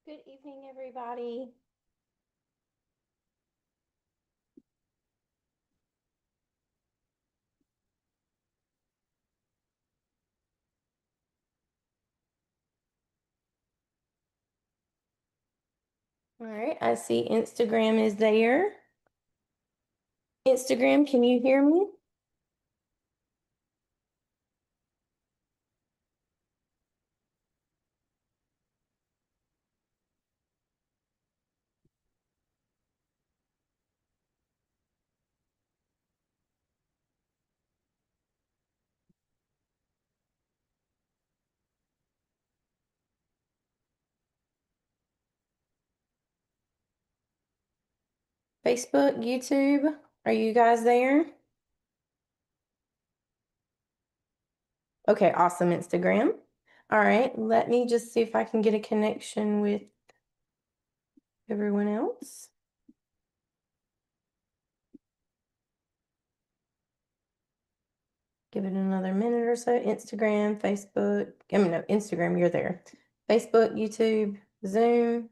Good evening, everybody. All right, I see Instagram is there. Instagram, can you hear me? Facebook, YouTube, are you guys there? Okay, awesome, Instagram. All right, let me just see if I can get a connection with everyone else. Give it another minute or so. Instagram, Facebook, no, Instagram, you're there. Facebook, YouTube, Zoom.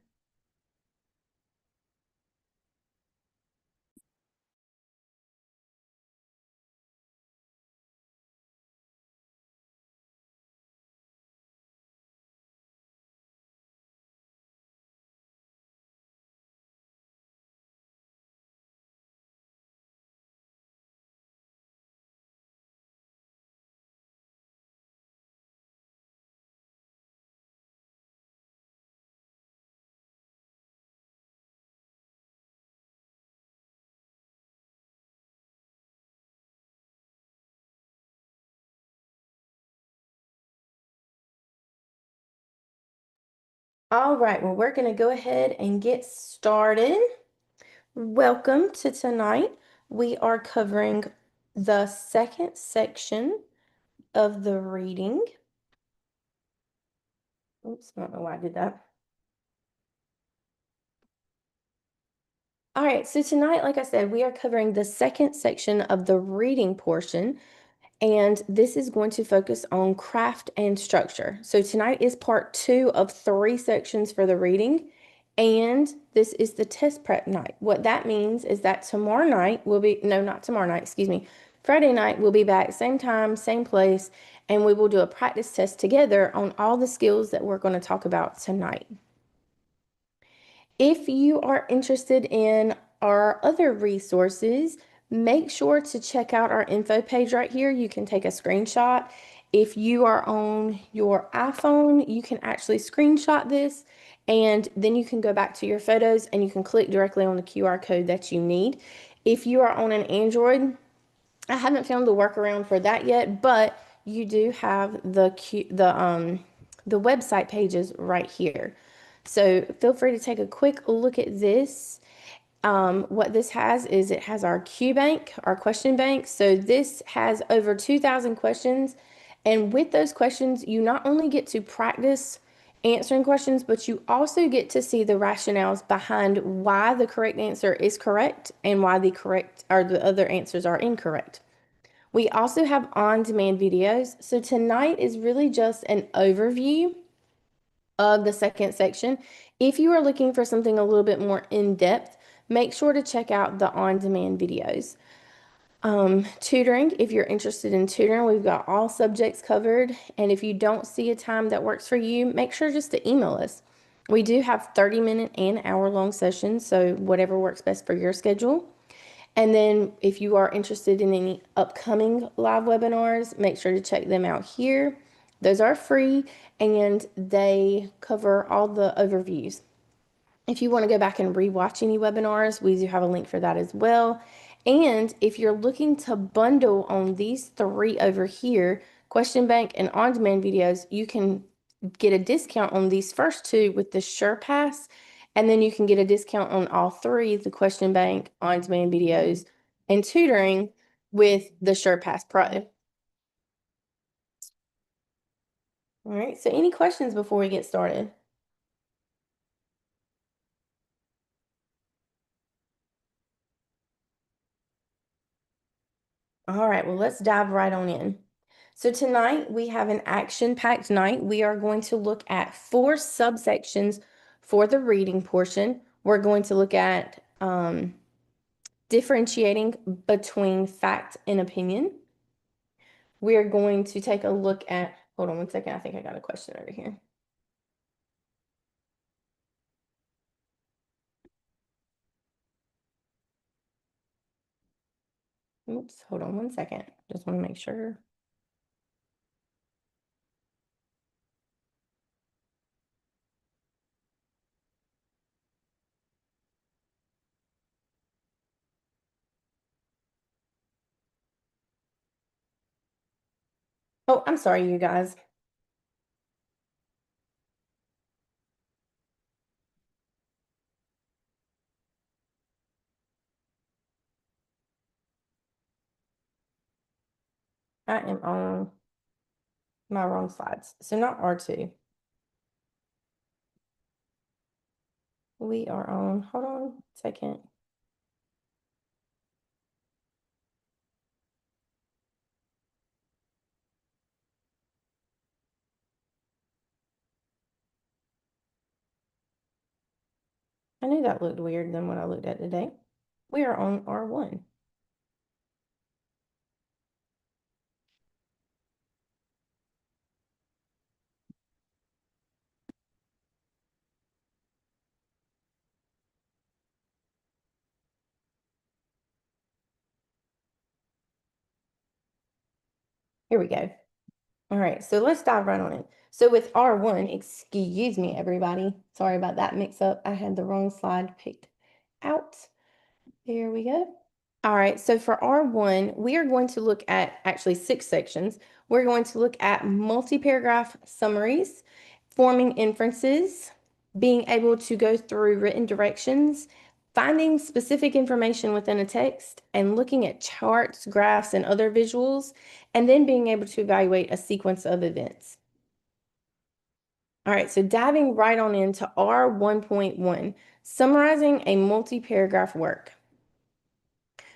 All right, well, we're going to go ahead and get started. Welcome to tonight. We are covering the second section of the reading. Oops, I don't know why I did that. All right, so tonight, like I said, we are covering the second section of the reading portion, and this is going to focus on craft and structure. So tonight is part 2 of 3 sections for the reading, and this is the test prep night. What that means is that tomorrow night will be, no, not tomorrow night, excuse me, Friday night we'll be back, same time, same place, and we will do a practice test together on all the skills that we're going to talk about tonight. If you are interested in our other resources, make sure to check out our info page right here. You can take a screenshot. If you are on your iPhone, you can actually screenshot this and then you can go back to your photos and you can click directly on the QR code that you need. If you are on an Android, I haven't found the workaround for that yet, but you do have the website pages right here. So feel free to take a quick look at this. What this has is it has our Q bank, our question bank. So this has over 2,000 questions. And with those questions, you not only get to practice answering questions, but you also get to see the rationales behind why the correct answer is correct and why the correct or the other answers are incorrect. We also have on-demand videos. So tonight is really just an overview of the second section. If you are looking for something a little bit more in-depth, make sure to check out the on-demand videos. Tutoring, if you're interested in tutoring, we've got all subjects covered. And if you don't see a time that works for you, make sure just to email us. We do have 30-minute and hour-long sessions, so whatever works best for your schedule. And then if you are interested in any upcoming live webinars, make sure to check them out here. Those are free and they cover all the overviews. If you want to go back and rewatch any webinars, we do have a link for that as well. And if you're looking to bundle on these 3 over here, question bank and on-demand videos, you can get a discount on these first 2 with the SurePass, and then you can get a discount on all 3, the question bank, on-demand videos, and tutoring with the SurePass Pro. All right, so any questions before we get started? All right, well, let's dive right on in. So tonight we have an action-packed night. We are going to look at 4 subsections For the reading portion, we're going to look at differentiating between fact and opinion. We're going to take a look at, hold on one second, I think I got a question over here. Oops, hold on one second. Just want to make sure. Oh, I'm sorry, you guys. I am on my wrong slides. So not R2. We are on, hold on a second. I knew that looked weird than what I looked at today. We are on R1. Here we go. All right, so let's dive right on it. So with R1, excuse me, everybody. Sorry about that mix up. I had the wrong slide picked out. There we go. All right, so for R1, we are going to look at actually 6 sections. We're going to look at multi-paragraph summaries, forming inferences, being able to go through written directions, finding specific information within a text, and looking at charts, graphs, and other visuals, and then being able to evaluate a sequence of events. All right, so diving right on into R1.1, summarizing a multi-paragraph work.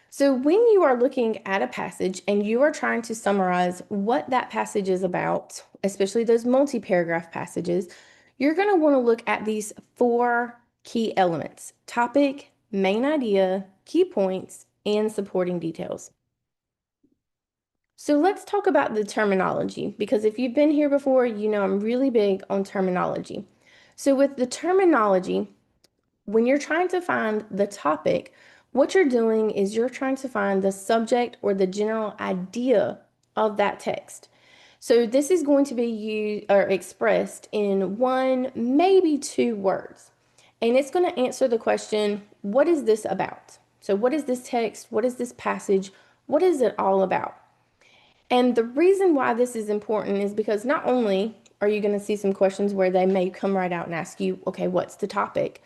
So when you are looking at a passage and you are trying to summarize what that passage is about, especially those multi-paragraph passages, you're going to want to look at these 4 key elements: topic, main idea, key points, and supporting details. So let's talk about the terminology, because if you've been here before, you know I'm really big on terminology. So with the terminology, when you're trying to find the topic, what you're doing is you're trying to find the subject or the general idea of that text. So this is going to be used or expressed in 1, maybe 2 words. And it's going to answer the question, what is this about? So what is this text? What is this passage? What is it all about? And the reason why this is important is because not only are you going to see some questions where they may come right out and ask you, okay, what's the topic?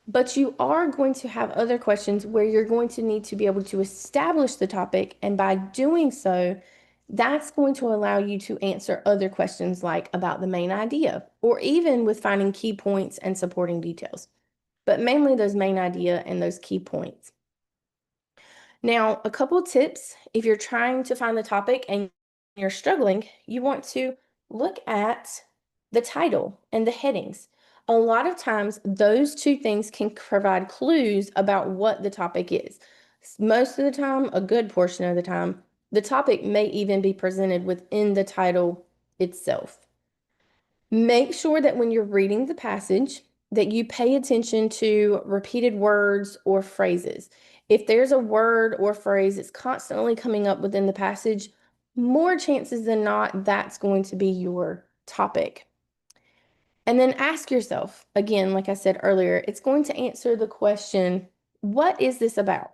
But you are going to have other questions where you're going to need to be able to establish the topic. And by doing so, that's going to allow you to answer other questions like about the main idea, or even with finding key points and supporting details. But mainly those main idea and those key points. Now, a couple tips if you're trying to find the topic and you're struggling, you want to look at the title and the headings. A lot of times, those 2 things can provide clues about what the topic is. Most of the time, a good portion of the time, the topic may even be presented within the title itself. Make sure that when you're reading the passage, that you pay attention to repeated words or phrases. If there's a word or phrase that's constantly coming up within the passage, more chances than not, that's going to be your topic. And then ask yourself, again, like I said earlier, it's going to answer the question, what is this about?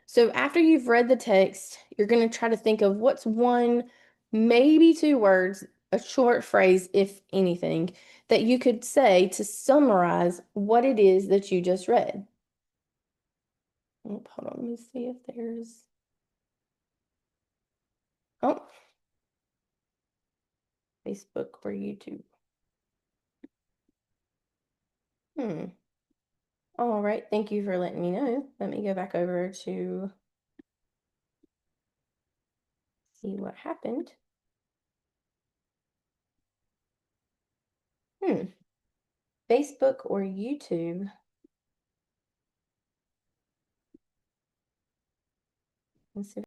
So after you've read the text, you're going to try to think of what's 1, maybe 2 words, a short phrase, if anything, that you could say to summarize what it is that you just read. Oh, hold on, let me see if there's, oh, Facebook or YouTube. All right, thank you for letting me know. Let me go back over to see what happened. Facebook or YouTube? Let's see.